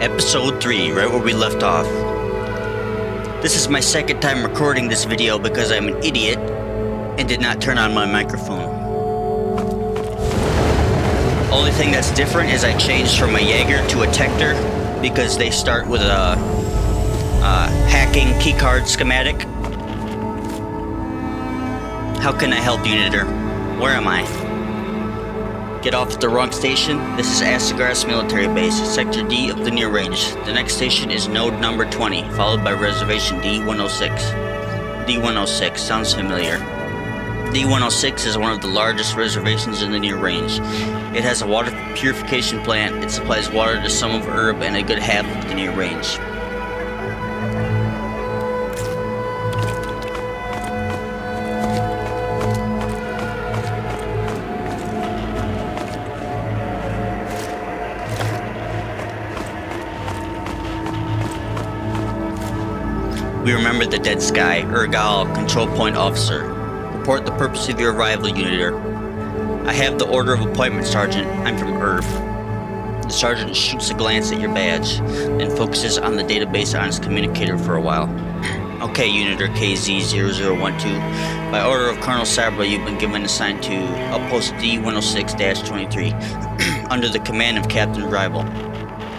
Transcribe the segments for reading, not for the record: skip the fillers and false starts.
Episode 3, right where we left off. This is my second time recording this video because I'm an idiot and did not turn on my microphone. Only thing that's different is I changed from a Jaeger to a Tector because they start with a hacking keycard schematic. How can I help, Unitor? Where am I? Get off at the wrong station. This is Assegrass Military Base, Sector D of the near range. The next station is node number 20, followed by reservation D106. D106 sounds familiar. D106 is one of the largest reservations in the near range. It has a water purification plant. It supplies water to some of Herb and a good half of the near range. We remember the dead sky. Ergal, Control Point Officer. Report the purpose of your arrival, Unitor. I have the order of appointment, Sergeant. I'm from Herb. The Sergeant shoots a glance at your badge, then focuses on the database on his communicator for a while. Okay, Unitor KZ0012. By order of Colonel Sabra, you've been given assigned to Outpost D106-23, under the command of Captain Rival.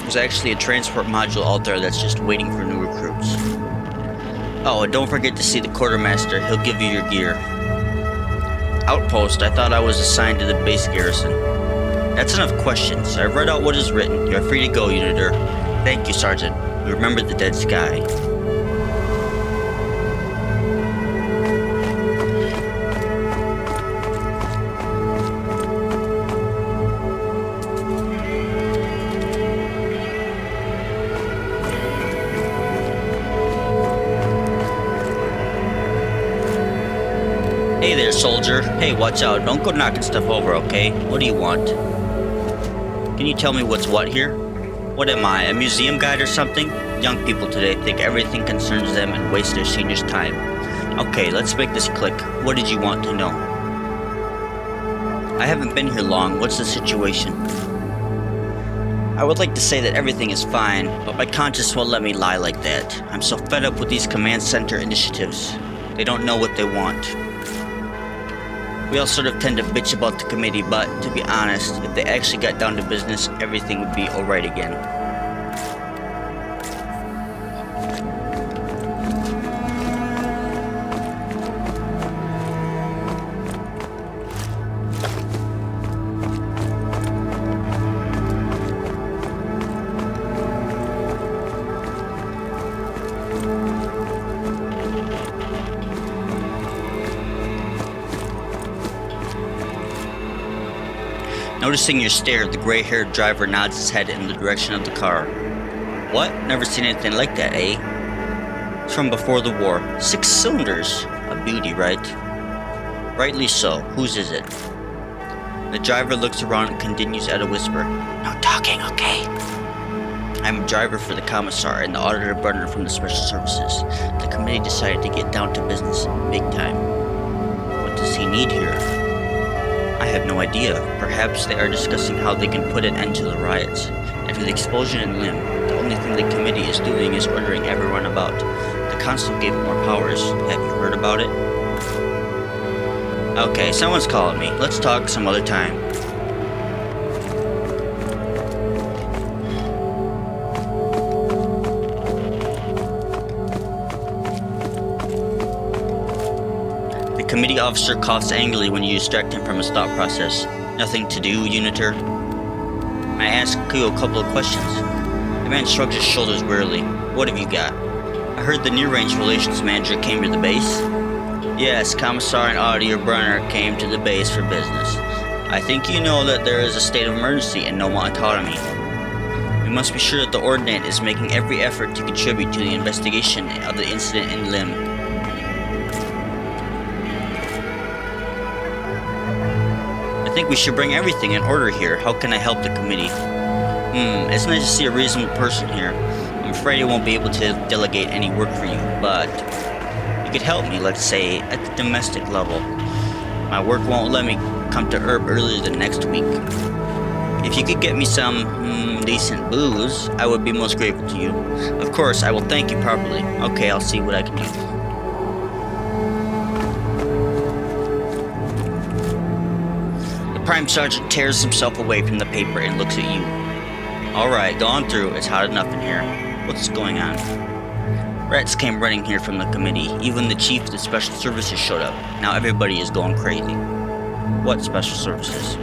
There's actually a transport module out there that's just waiting for new recruits. Oh, and don't forget to see the quartermaster. He'll give you your gear. Outpost, I thought I was assigned to the base garrison. That's enough questions. I've read out what is written. You're free to go, Unitor. Thank you, Sergeant. We remember the dead sky. Hey there, soldier. Hey, watch out. Don't go knocking stuff over, okay? What do you want? Can you tell me what's what here? What am I, a museum guide or something? Young people today think everything concerns them and waste their seniors' time. Okay, let's make this click. What did you want to know? I haven't been here long. What's the situation? I would like to say that everything is fine, but my conscience won't let me lie like that. I'm so fed up with these command center initiatives. They don't know what they want. We all sort of tend to bitch about the committee, but to be honest, if they actually got down to business, everything would be alright again. Noticing your stare, the gray-haired driver nods his head in the direction of the car. What? Never seen anything like that, eh? It's from before the war. 6 cylinders. A beauty, right? Rightly so. Whose is it? The driver looks around and continues at a whisper. No talking, okay? I'm a driver for the commissar and the auditor brother from the special services. The committee decided to get down to business big time. What does he need here? I have no idea. Perhaps they are discussing how they can put an end to the riots. After the explosion in Lim, the only thing the committee is doing is ordering everyone about. The council gave more powers. Have you heard about it? Okay, someone's calling me. Let's talk some other time. The committee officer coughs angrily when you distract him from his thought process. Nothing to do, Unitor? I ask you a couple of questions. The man shrugs his shoulders wearily. What have you got? I heard the near-range relations manager came to the base. Yes, Commissar and Auditor Brunner came to the base for business. I think you know that there is a state of emergency and no more autonomy. We must be sure that the Ordnance is making every effort to contribute to the investigation of the incident in Lim. I think we should bring everything in order here. How can I help the committee? It's nice to see a reasonable person here. I'm afraid I won't be able to delegate any work for you, but you could help me, let's say, at the domestic level. My work won't let me come to Herb earlier than next week. If you could get me some decent booze, I would be most grateful to you. Of course, I will thank you properly. Okay, I'll see what I can do. The Prime Sergeant tears himself away from the paper and looks at you. Alright, go on through. It's hot enough in here. What's going on? Rats came running here from the committee. Even the chief of the special services showed up. Now everybody is going crazy. What special services?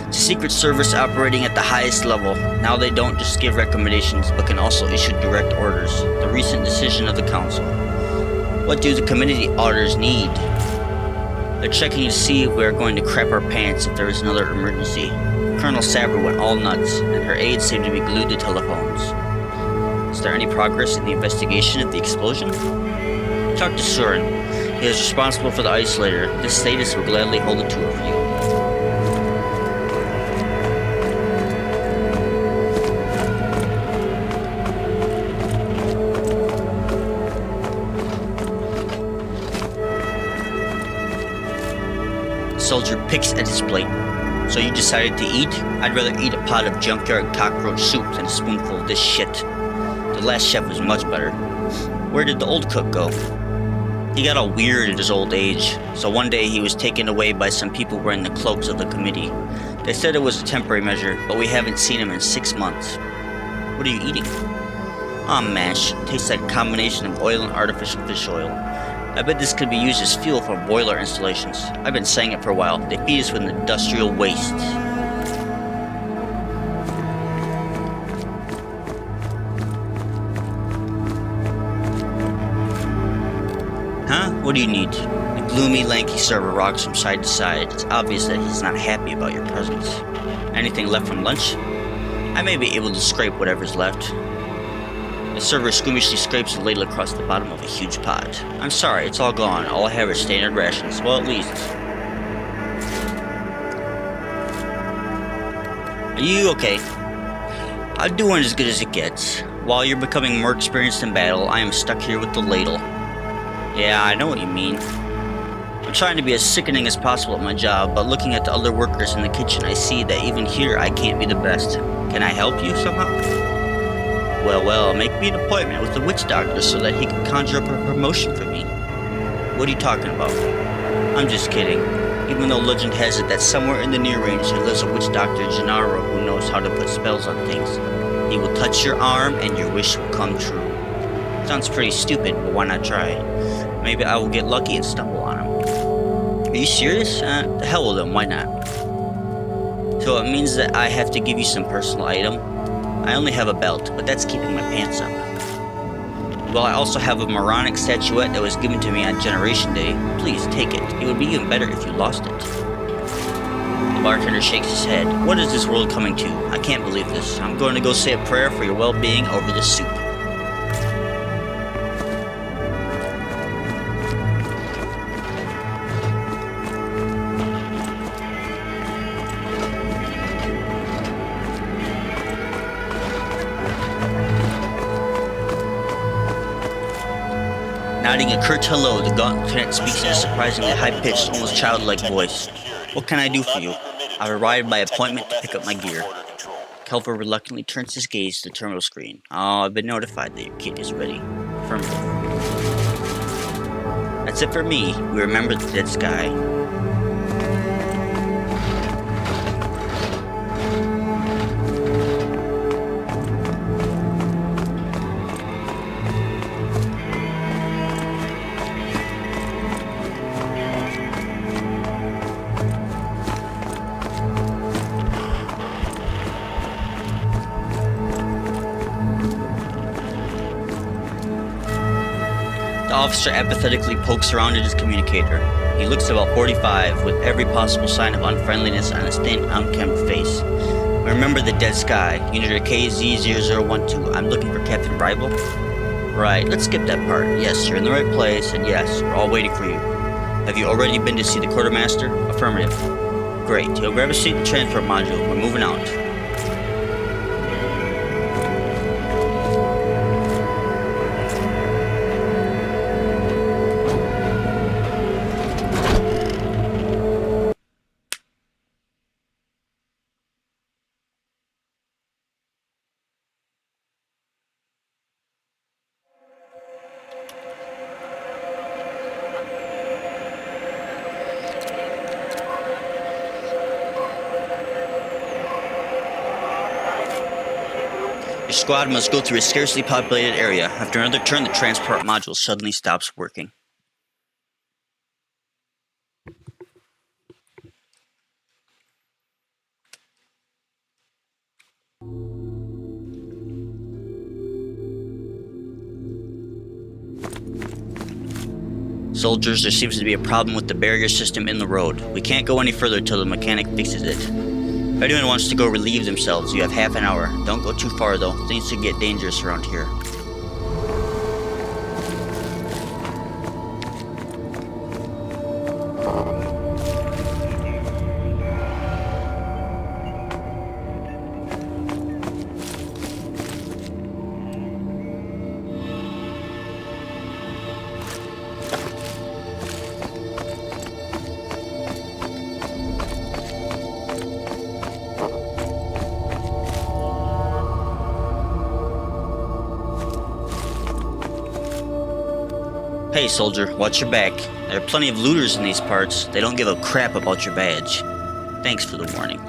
The Secret Service operating at the highest level. Now they don't just give recommendations, but can also issue direct orders. The recent decision of the council. What do the committee auditors need? They're checking to see if we are going to crap our pants if there is another emergency. Colonel Saber went all nuts, and her aides seem to be glued to telephones. Is there any progress in the investigation of the explosion? Talk to Surin. He is responsible for the isolator. This status will gladly hold a tour for you. The soldier picks at his plate. So you decided to eat? I'd rather eat a pot of junkyard cockroach soup than a spoonful of this shit. The last chef was much better. Where did the old cook go? He got all weird at his old age, so one day he was taken away by some people wearing the cloaks of the committee. They said it was a temporary measure, but we haven't seen him in 6 months. What are you eating? Mash. Tastes like a combination of oil and artificial fish oil. I bet this could be used as fuel for boiler installations. I've been saying it for a while. They feed us with industrial waste. Huh? What do you need? The gloomy, lanky server rocks from side to side. It's obvious that he's not happy about your presence. Anything left from lunch? I may be able to scrape whatever's left. The server squeamishly scrapes the ladle across the bottom of a huge pot. I'm sorry, it's all gone. All I have are standard rations. Well, at least. Are you okay? I'm doing as good as it gets. While you're becoming more experienced in battle, I am stuck here with the ladle. Yeah, I know what you mean. I'm trying to be as sickening as possible at my job, but looking at the other workers in the kitchen, I see that even here I can't be the best. Can I help you somehow? Well, make me an appointment with the witch doctor so that he can conjure up a promotion for me. What are you talking about? I'm just kidding. Even though legend has it that somewhere in the near range there lives a witch doctor, Gennaro, who knows how to put spells on things. He will touch your arm and your wish will come true. Sounds pretty stupid, but why not try? Maybe I will get lucky and stumble on him. Are you serious? The hell with him, why not? So it means that I have to give you some personal item? I only have a belt, but that's keeping my pants up. Well, I also have a moronic statuette that was given to me on Generation Day. Please, take it. It would be even better if you lost it. The bartender shakes his head. What is this world coming to? I can't believe this. I'm going to go say a prayer for your well-being over this soup. Nodding a curt hello, the gaunt lieutenant speaks in a surprisingly high-pitched, almost childlike voice. What can I do for you? I've arrived by appointment to pick up my gear. Kelver reluctantly turns his gaze to the terminal screen. Oh, I've been notified that your kit is ready. Affirmative. That's it for me. We remember the dead sky. The officer apathetically pokes around at his communicator. He looks about 45, with every possible sign of unfriendliness on his thin, unkempt face. Remember the dead sky, unit KZ0012. I'm looking for Captain Rival. Right, let's skip that part. Yes, you're in the right place, and yes, we're all waiting for you. Have you already been to see the quartermaster? Affirmative. Great, he'll grab a seat in the transport module. We're moving out. Your squad must go through a scarcely populated area. After another turn, the transport module suddenly stops working. Soldiers, there seems to be a problem with the barrier system in the road. We can't go any further till the mechanic fixes it. If anyone wants to go relieve themselves, you have half an hour. Don't go too far though, things could get dangerous around here. Hey soldier, watch your back. There are plenty of looters in these parts. They don't give a crap about your badge. Thanks for the warning.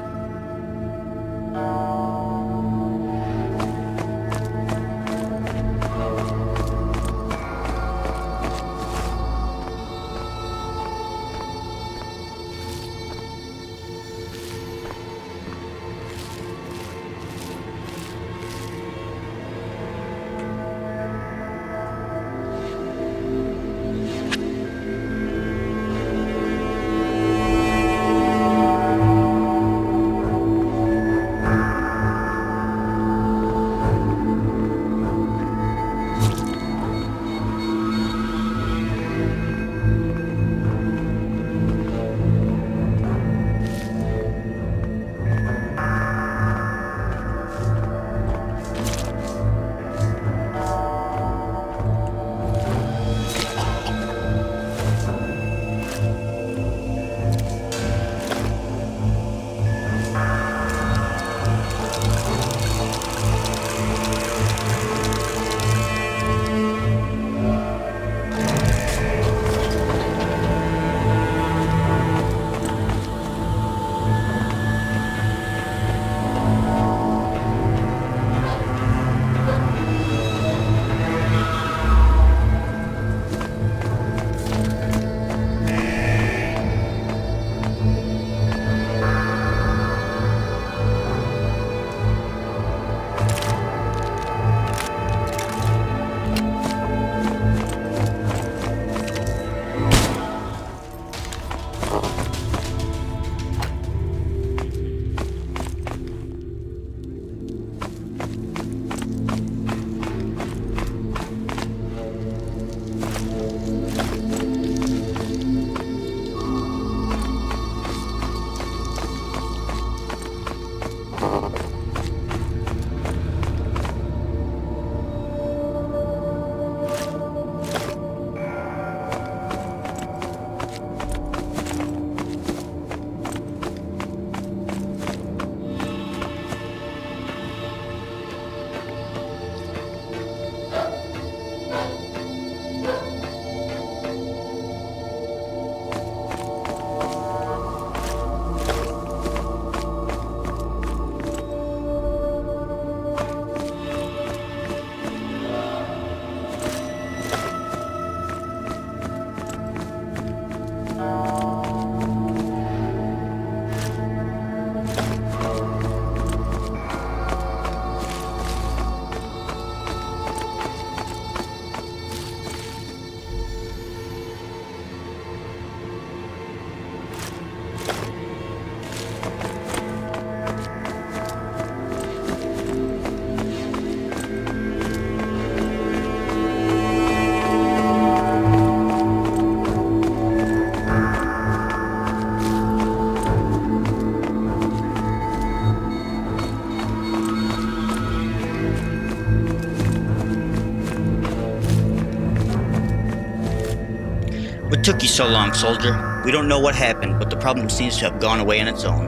What took you so long, soldier? We don't know what happened, but the problem seems to have gone away on its own.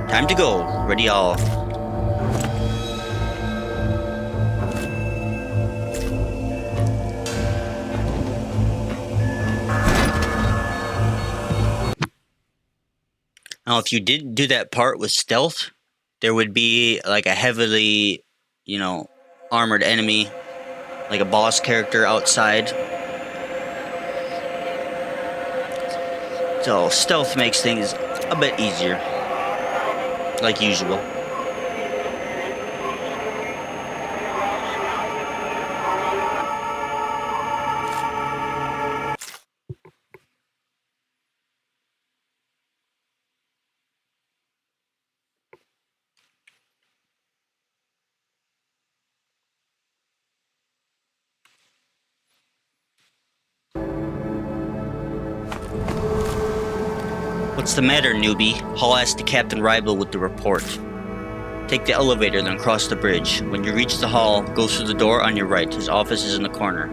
Time to go. Ready all. Now, if you did do that part with stealth, there would be like a heavily armored enemy, like a boss character outside. So stealth makes things a bit easier, like usual. What's the matter, newbie? Hall asked Captain Rybel with the report. Take the elevator, then cross the bridge. When you reach the hall, go through the door on your right. His office is in the corner.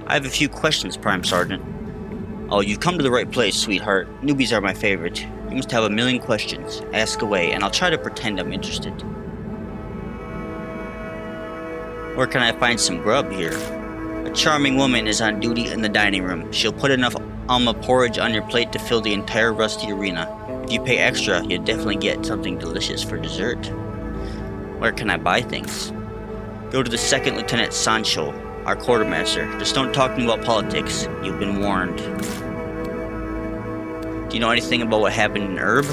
I have a few questions, Prime Sergeant. Oh, you've come to the right place, sweetheart. Newbies are my favorite. You must have a million questions. Ask away, and I'll try to pretend I'm interested. Where can I find some grub here? A charming woman is on duty in the dining room. She'll put enough alma porridge on your plate to fill the entire rusty arena. If you pay extra, you'll definitely get something delicious for dessert. Where can I buy things? Go to the Second Lieutenant Sancho, our quartermaster. Just don't talk to me about politics. You've been warned. Do you know anything about what happened in Herb?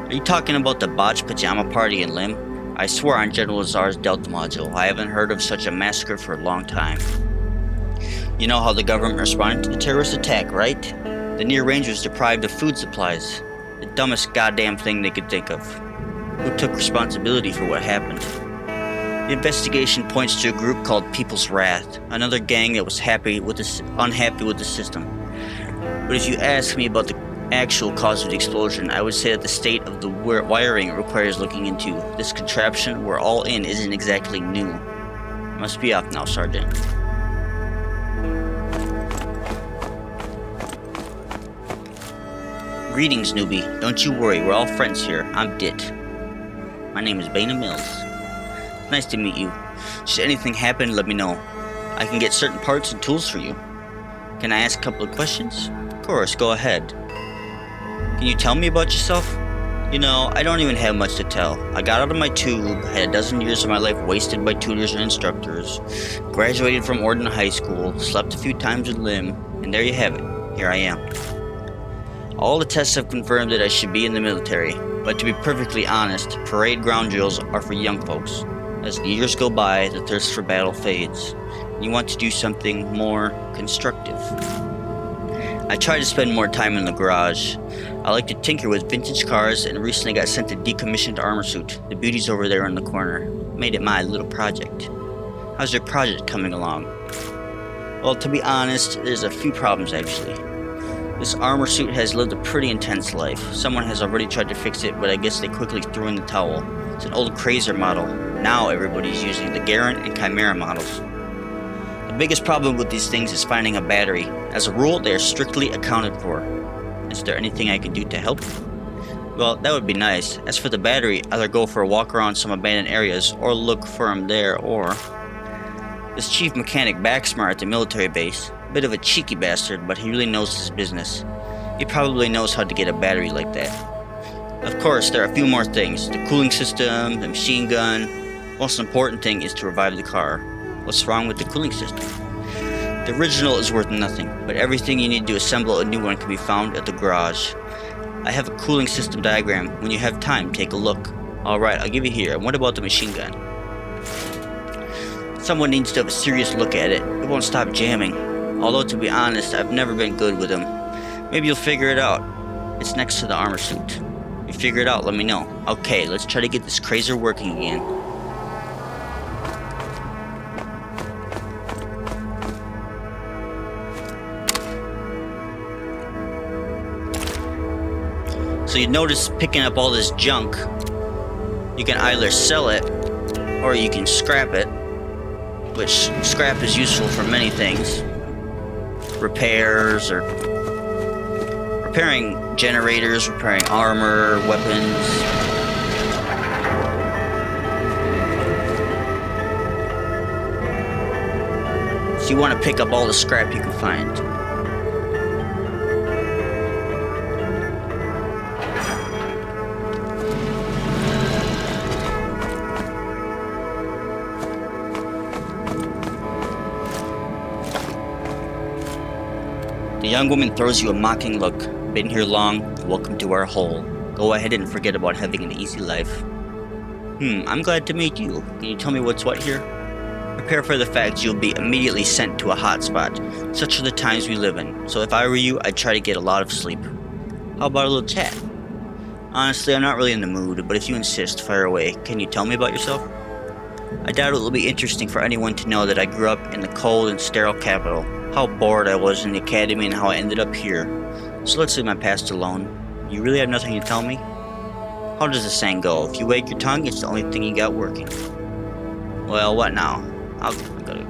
Are you talking about the botched pajama party in Lim? I swear on General Lazar's Delta module, I haven't heard of such a massacre for a long time. You know how the government responded to the terrorist attack, right? The near rangers deprived of food supplies. The dumbest goddamn thing they could think of. Who took responsibility for what happened? The investigation points to a group called People's Wrath, another gang that was unhappy with the system. But if you ask me about the actual cause of the explosion, I would say that the state of the wiring requires looking into. This contraption we're all in isn't exactly new. Must be off now, Sergeant. Greetings, newbie. Don't you worry, we're all friends here. I'm Dit. My name is Baina Mills. Nice to meet you. Should anything happen, let me know. I can get certain parts and tools for you. Can I ask a couple of questions? Of course, go ahead. Can you tell me about yourself? You know, I don't even have much to tell. I got out of my tube, had a dozen years of my life wasted by tutors and instructors, graduated from Orden High School, slept a few times in Lim, and there you have it. Here I am. All the tests have confirmed that I should be in the military, but to be perfectly honest, parade ground drills are for young folks. As the years go by, the thirst for battle fades, and you want to do something more constructive. I try to spend more time in the garage. I like to tinker with vintage cars and recently got sent a decommissioned armor suit. The beauty's over there in the corner. Made it my little project. How's your project coming along? Well, to be honest, there's a few problems actually. This armor suit has lived a pretty intense life. Someone has already tried to fix it, but I guess they quickly threw in the towel. It's an old Crazer model. Now everybody's using the Garant and Chimera models. The biggest problem with these things is finding a battery. As a rule, they are strictly accounted for. Is there anything I can do to help? Well, that would be nice. As for the battery, either go for a walk around some abandoned areas or look for them there, or... This chief mechanic Baxmar at the military base. Bit of a cheeky bastard, but he really knows his business. He probably knows how to get a battery like that. Of course, there are a few more things. The cooling system, the machine gun. Most important thing is to revive the car. What's wrong with the cooling system? The original is worth nothing, but everything you need to assemble a new one can be found at the garage. I have a cooling system diagram. When you have time, take a look. Alright, I'll give you here. And what about the machine gun? Someone needs to have a serious look at it. It won't stop jamming. Although, to be honest, I've never been good with them. Maybe you'll figure it out. It's next to the armor suit. If you figure it out, let me know. Okay, let's try to get this Crazer working again. So you notice picking up all this junk, you can either sell it or you can scrap it, which scrap is useful for many things. Repairs, or repairing generators, repairing armor, weapons. So you want to pick up all the scrap you can find. young woman throws you a mocking look. Been here long? Welcome to our hole. Go ahead and forget about having an easy life. I'm glad to meet you. Can you tell me what's what here? Prepare for the fact you'll be immediately sent to a hotspot. Such are the times we live in, so if I were you, I'd try to get a lot of sleep. How about a little chat? Honestly, I'm not really in the mood, but if you insist, fire away. Can you tell me about yourself? I doubt it will be interesting for anyone to know that I grew up in the cold and sterile capital, how bored I was in the academy, and how I ended up here. So let's leave my past alone. You really have nothing to tell me? How does the saying go? If you wag your tongue, it's the only thing you got working. Well, what now? I gotta go.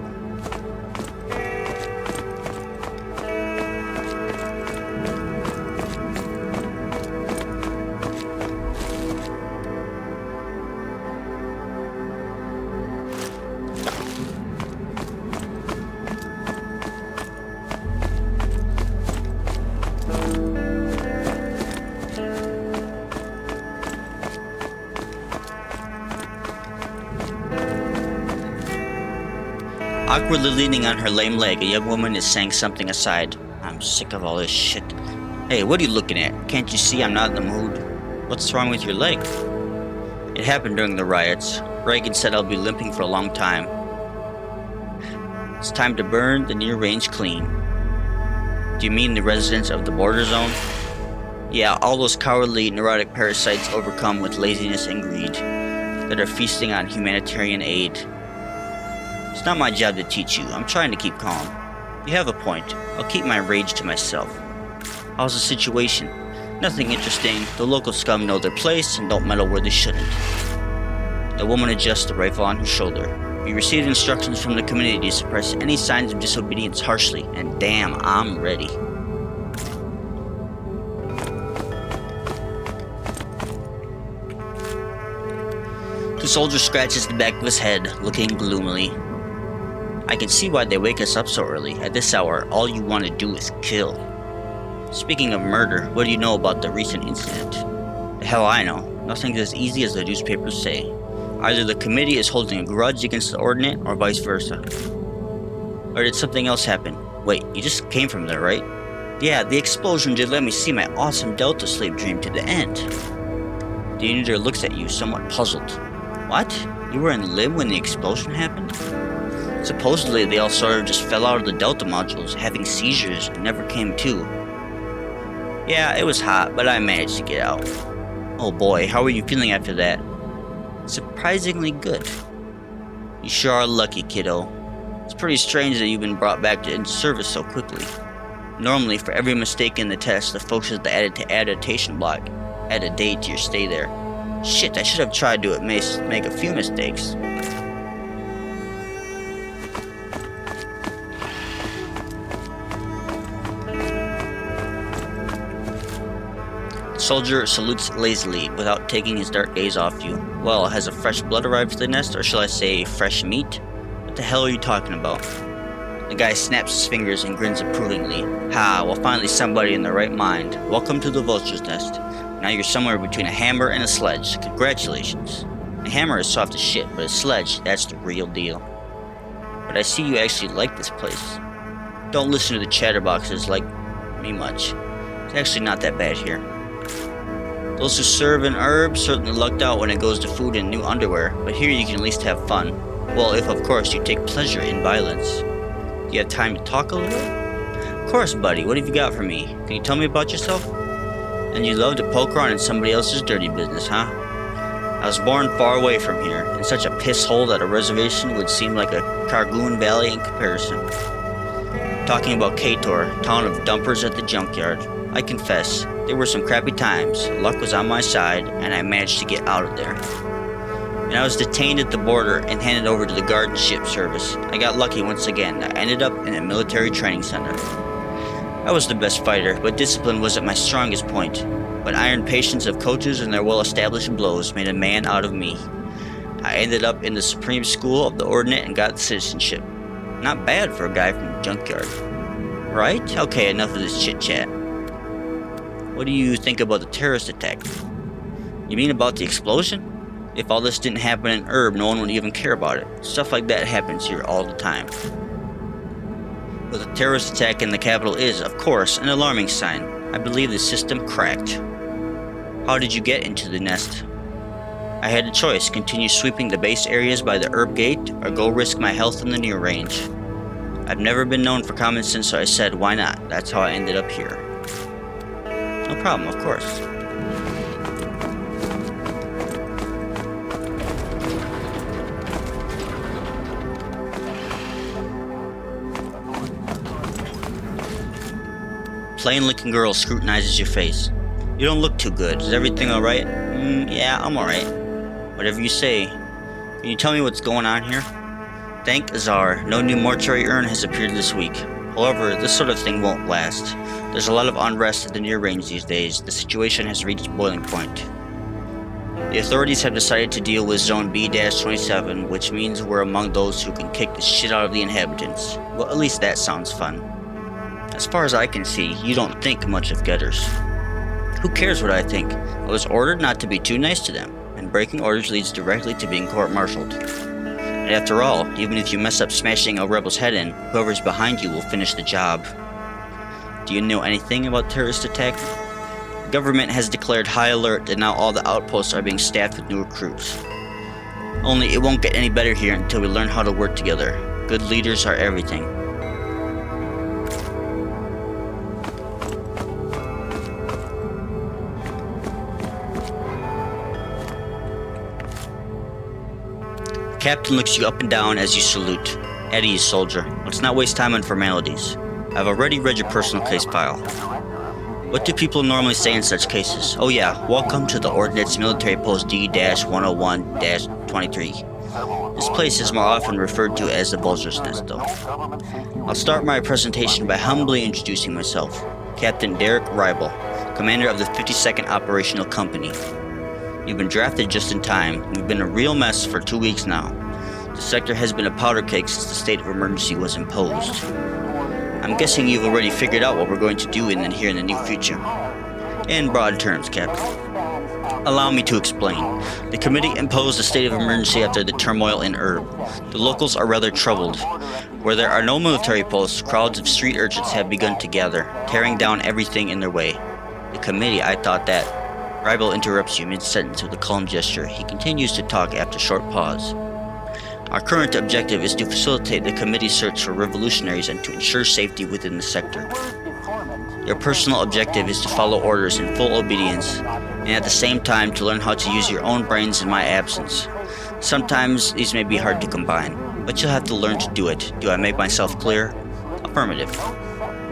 Awkwardly leaning on her lame leg, a young woman is saying something aside. I'm sick of all this shit. Hey, what are you looking at? Can't you see I'm not in the mood? What's wrong with your leg? It happened during the riots. Reagan said I'll be limping for a long time. It's time to burn the near range clean. Do you mean the residents of the border zone? Yeah, all those cowardly, neurotic parasites overcome with laziness and greed that are feasting on humanitarian aid. It's not my job to teach you. I'm trying to keep calm. You have a point. I'll keep my rage to myself. How's the situation? Nothing interesting. The local scum know their place and don't meddle where they shouldn't. The woman adjusts the rifle on her shoulder. We received instructions from the community to suppress any signs of disobedience harshly, and damn, I'm ready. The soldier scratches the back of his head, looking gloomily. I can see why they wake us up so early. At this hour, all you want to do is kill. Speaking of murder, what do you know about the recent incident? The hell I know. Nothing's as easy as the newspapers say. Either the committee is holding a grudge against the ordinate, or vice versa. Or did something else happen? Wait, you just came from there, right? Yeah, the explosion did let me see my awesome Delta sleep dream to the end. The uniter looks at you, somewhat puzzled. What? You were in limb when the explosion happened? Supposedly, they all sort of just fell out of the Delta modules, having seizures, and never came to. Yeah, it was hot, but I managed to get out. Oh boy, how were you feeling after that? Surprisingly good. You sure are lucky, kiddo. It's pretty strange that you've been brought back into service so quickly. Normally, for every mistake in the test, the folks at the adaptation block add a day to your stay there. Shit, I should have tried to make a few mistakes. Soldier salutes lazily, without taking his dark gaze off you. Well, has a fresh blood arrived to the nest, or shall I say, fresh meat? What the hell are you talking about? The guy snaps his fingers and grins approvingly. Ha, well finally somebody in their right mind. Welcome to the Vulture's nest. Now you're somewhere between a hammer and a sledge. Congratulations. A hammer is soft as shit, but a sledge, that's the real deal. But I see you actually like this place. Don't listen to the chatterboxes like me much. It's actually not that bad here. Those who serve in herbs certainly lucked out when it goes to food and new underwear, but here you can at least have fun. Well, if of course you take pleasure in violence. Do you have time to talk a little? Of course, buddy. What have you got for me? Can you tell me about yourself? And you love to poke around in somebody else's dirty business, huh? I was born far away from here, in such a piss hole that a reservation would seem like a Cargoon Valley in comparison. Talking about Kator, town of dumpers at the junkyard. I confess, there were some crappy times. Luck was on my side, and I managed to get out of there. And I was detained at the border and handed over to the guard ship service. I got lucky once again. I ended up in a military training center. I was the best fighter, but discipline wasn't my strongest point. But iron patience of coaches and their well-established blows made a man out of me. I ended up in the Supreme School of the Ordnate and got citizenship. Not bad for a guy from the junkyard. Right? Okay, enough of this chit-chat. What do you think about the terrorist attack? You mean about the explosion? If all this didn't happen in Herb, no one would even care about it. Stuff like that happens here all the time. With a terrorist attack in the capital is, of course, an alarming sign. I believe the system cracked. How did you get into the nest? I had a choice, continue sweeping the base areas by the herb gate, or go risk my health in the near range. I've never been known for common sense, so I said, why not? That's how I ended up here. No problem, of course. Plain-looking girl scrutinizes your face. You don't look too good. Is everything alright? Yeah, I'm alright. Whatever you say. Can you tell me what's going on here? Thank Azar, no new mortuary urn has appeared this week. However, this sort of thing won't last. There's a lot of unrest at the near range these days. The situation has reached boiling point. The authorities have decided to deal with Zone B-27, which means we're among those who can kick the shit out of the inhabitants. Well, at least that sounds fun. As far as I can see, you don't think much of getters. Who cares what I think? I was ordered not to be too nice to them, and breaking orders leads directly to being court-martialed. And after all, even if you mess up smashing a rebel's head in, whoever's behind you will finish the job. Do you know anything about terrorist attack? The government has declared high alert and now all the outposts are being staffed with new recruits. Only it won't get any better here until we learn how to work together. Good leaders are everything. Captain looks you up and down as you salute. At ease, soldier. Let's not waste time on formalities. I've already read your personal case file. What do people normally say in such cases? Oh yeah, welcome to the Ordnance Military Post D-101-23. This place is more often referred to as the Vultures Nest, though. I'll start my presentation by humbly introducing myself. Captain Derek Ribel, commander of the 52nd Operational Company. You've been drafted just in time. We've been a real mess for 2 weeks now. The sector has been a powder keg since the state of emergency was imposed. I'm guessing you've already figured out what we're going to do in the near future. In broad terms, Captain. Allow me to explain. The committee imposed a state of emergency after the turmoil in Erb. The locals are rather troubled. Where there are no military posts, crowds of street urchins have begun to gather, tearing down everything in their way. The committee, I thought that... Ribel interrupts you mid-sentence with a calm gesture. He continues to talk after a short pause. Our current objective is to facilitate the committee's search for revolutionaries and to ensure safety within the sector. Your personal objective is to follow orders in full obedience, and at the same time to learn how to use your own brains in my absence. Sometimes these may be hard to combine, but you'll have to learn to do it. Do I make myself clear? Affirmative.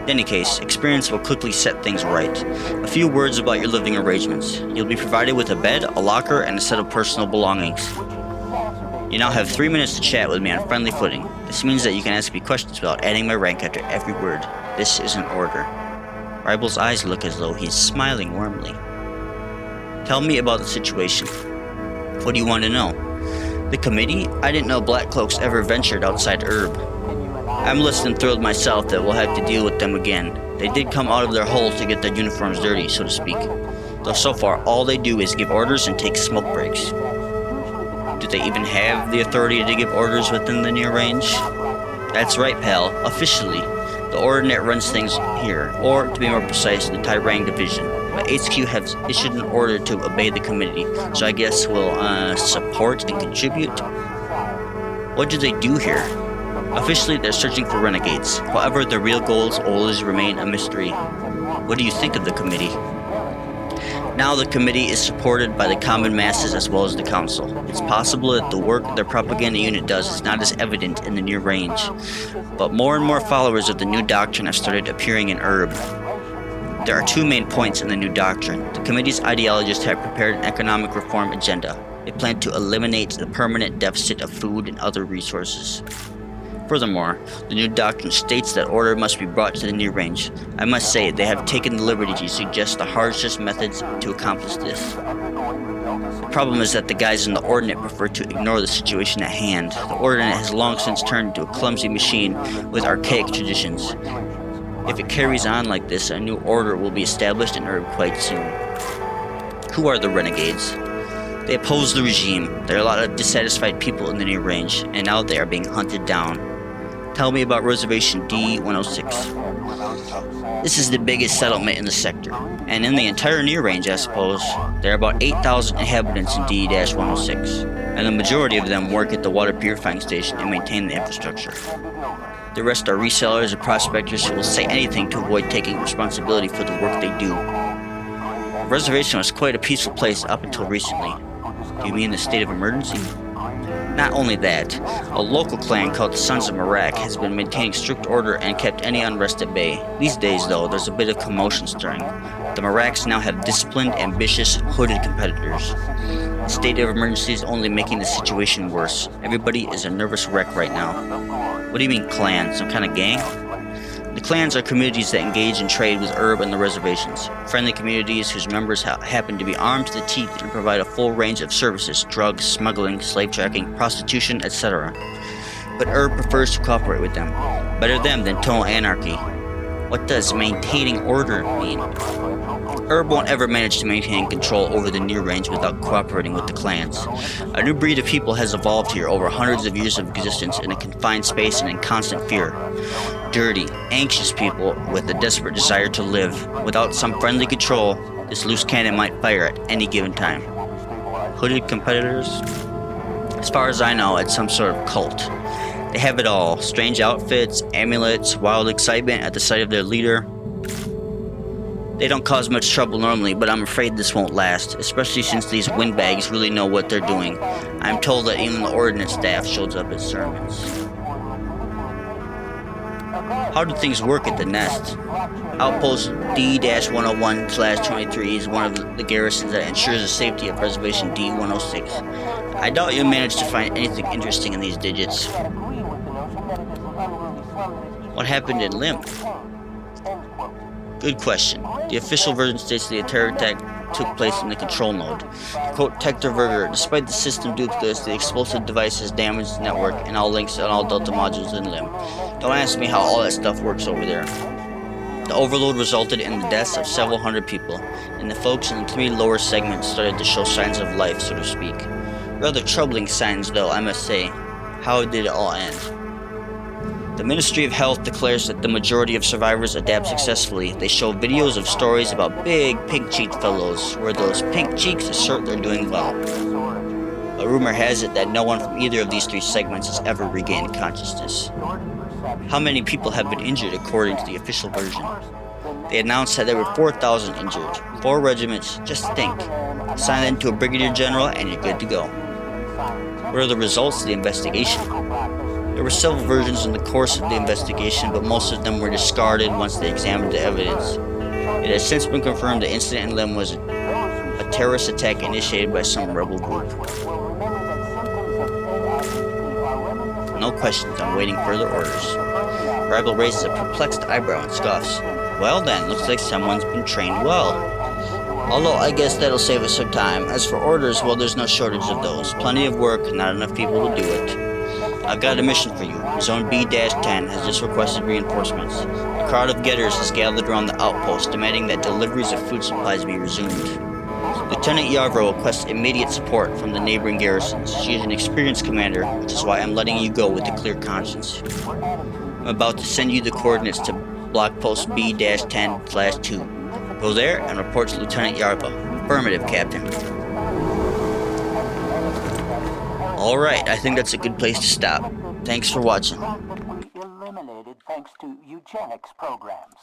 In any case, experience will quickly set things right. A few words about your living arrangements. You'll be provided with a bed, a locker, and a set of personal belongings. You now have 3 minutes to chat with me on friendly footing. This means that you can ask me questions without adding my rank after every word. This is an order. Ribel's eyes look as though he's smiling warmly. Tell me about the situation. What do you want to know? The committee? I didn't know Black Cloaks ever ventured outside Erb. I'm less than thrilled myself that we'll have to deal with them again. They did come out of their hole to get their uniforms dirty, so to speak. Though so far, all they do is give orders and take smoke breaks. Do they even have the authority to give orders within the near range? That's right, pal. Officially, the Ordinate runs things here, or to be more precise, the Tyrang Division. But HQ has issued an order to obey the committee, so I guess we'll, support and contribute? What do they do here? Officially, they're searching for renegades. However, their real goals always remain a mystery. What do you think of the committee? Now the committee is supported by the common masses as well as the council. It's possible that the work their propaganda unit does is not as evident in the near range, but more and more followers of the new doctrine have started appearing in Erb. There are 2 main points in the new doctrine. The committee's ideologists have prepared an economic reform agenda. They plan to eliminate the permanent deficit of food and other resources. Furthermore, the new doctrine states that order must be brought to the near range. I must say, they have taken the liberty to suggest the harshest methods to accomplish this. The problem is that the guys in the Ordinate prefer to ignore the situation at hand. The Ordinate has long since turned into a clumsy machine with archaic traditions. If it carries on like this, a new order will be established in Erb quite soon. Who are the renegades? They oppose the regime. There are a lot of dissatisfied people in the near range, and now they are being hunted down. Tell me about Reservation D-106. This is the biggest settlement in the sector, and in the entire near range, I suppose. There are about 8,000 inhabitants in D-106, and the majority of them work at the water purifying station and maintain the infrastructure. The rest are resellers and prospectors who will say anything to avoid taking responsibility for the work they do. The reservation was quite a peaceful place up until recently. Do you mean the state of emergency? Not only that, a local clan called the Sons of Marak has been maintaining strict order and kept any unrest at bay. These days, though, there's a bit of commotion stirring. The Maraks now have disciplined, ambitious, hooded competitors. The state of emergency is only making the situation worse. Everybody is a nervous wreck right now. What do you mean clan? Some kind of gang? The clans are communities that engage in trade with herb and the reservations. Friendly communities whose members happen to be armed to the teeth and provide a full range of services: drugs, smuggling, slave trafficking, prostitution, etc. But herb prefers to cooperate with them. Better them than total anarchy. What does maintaining order mean? Herb won't ever manage to maintain control over the near range without cooperating with the clans. A new breed of people has evolved here over hundreds of years of existence in a confined space and in constant fear. Dirty, anxious people with a desperate desire to live. Without some friendly control, this loose cannon might fire at any given time. Hooded competitors? As far as I know, it's some sort of cult. They have it all: strange outfits, amulets, wild excitement at the sight of their leader. They don't cause much trouble normally, but I'm afraid this won't last, especially since these windbags really know what they're doing. I'm told that even the ordnance staff shows up at sermons. How do things work at the nest? Outpost D-101/23 is one of the garrisons that ensures the safety of Reservation D-106. I doubt you'll manage to find anything interesting in these digits. What happened in Lim? Good question. The official version states the terror attack took place in the control node. Quote Tector Verger: despite the system duplicates, the explosive device has damaged the network and all links and all Delta modules in Lim. Don't ask me how all that stuff works over there. The overload resulted in the deaths of several hundred people, and the folks in the 3 lower segments started to show signs of life, so to speak. Rather troubling signs, though, I must say. How did it all end? The Ministry of Health declares that the majority of survivors adapt successfully. They show videos of stories about big pink-cheeked fellows, where those pink cheeks assert they're doing well. A rumor has it that no one from either of these 3 segments has ever regained consciousness. How many people have been injured according to the official version? They announced that there were 4,000 injured. 4 regiments, just think. Assign them to a brigadier general and you're good to go. What are the results of the investigation? There were several versions in the course of the investigation, but most of them were discarded once they examined the evidence. It has since been confirmed the incident in Lim was a terrorist attack initiated by some rebel group. No questions, I'm waiting further orders. Rival raises a perplexed eyebrow and scoffs. Well then, looks like someone's been trained well. Although I guess that'll save us some time. As for orders, well, there's no shortage of those. Plenty of work, not enough people to do it. I've got a mission for you. Zone B-10 has just requested reinforcements. A crowd of getters has gathered around the outpost, demanding that deliveries of food supplies be resumed. Lieutenant Yarvo requests immediate support from the neighboring garrisons. She is an experienced commander, which is why I'm letting you go with a clear conscience. I'm about to send you the coordinates to block post B-10/2. Go there and report to Lieutenant Yarvo. Affirmative, Captain. Alright, I think that's a good place to stop. Thanks for watching. Eliminated thanks to eugenics programs.